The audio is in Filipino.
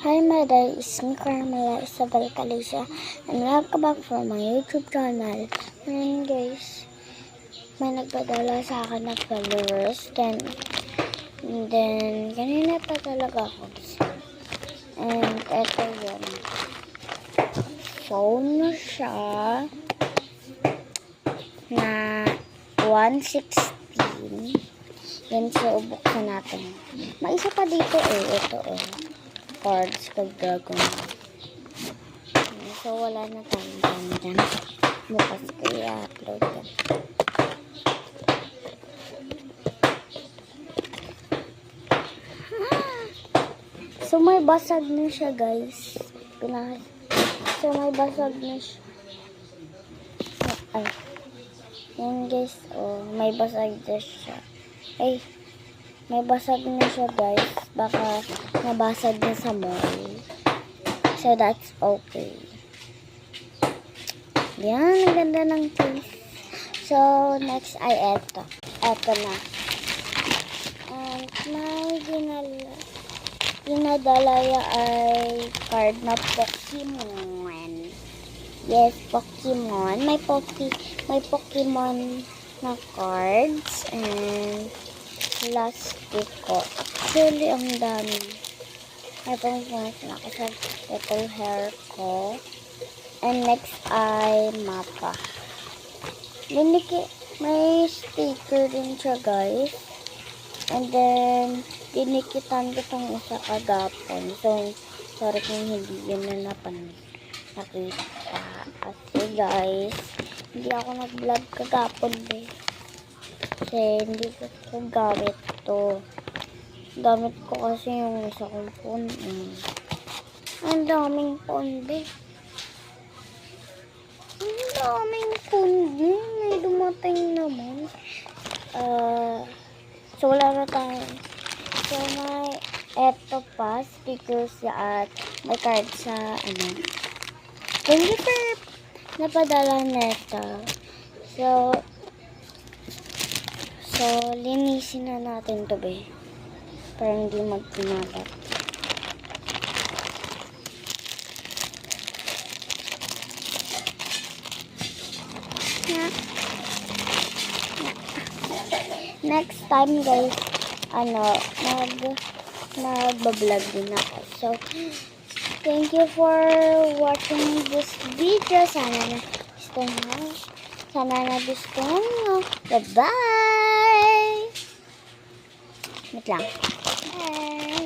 Hi, my name is me, Carmela Isabel Calicia, and welcome back for my YouTube channel. Ngayon guys, may nagpadala sa akin na followers, then kanina pa talaga ako. And eto yun, phone na siya na 116. Yan, so buksan natin. May isa pa dito ito cards kag dragon. So wala na tayong dyan. Bukas ko i-upload yan. So may basag na siya guys. So may basag na siya. Ay. Yan guys. Oh, may basag na siya. Ay. May basag na siya guys. Baka nabasag na sa mall. So that's okay. Yan. Ang ganda ng case. So next ay eto. Eto na. And may ginadala ay card na Pokemon. Yes, Pokemon. May Pokemon na cards and plastic ko. Actually, ang dami. May pang-pangit na ako sa little hair ko. And next ay mapa. May sticker din siya guys. And then, dinikitan ko itong isa kagapon. So, sorry kung hindi yun na nakita. Kasi guys, hindi ako nag-vlog kagapon kasi hindi ko gamit to. Gamit ko kasi yung isa kong phone. Ang daming phone Ang daming phone may dumating naman. So wala na tayo. So may eto pa, stickers at may card sa thank you for napadala neta. So linisin na natin to para hindi magpinalat. Next time guys, magbablog din ako. So, thank you for watching this video. Sana nagustuhan nyo. Bye-bye! Wait lang. Bye!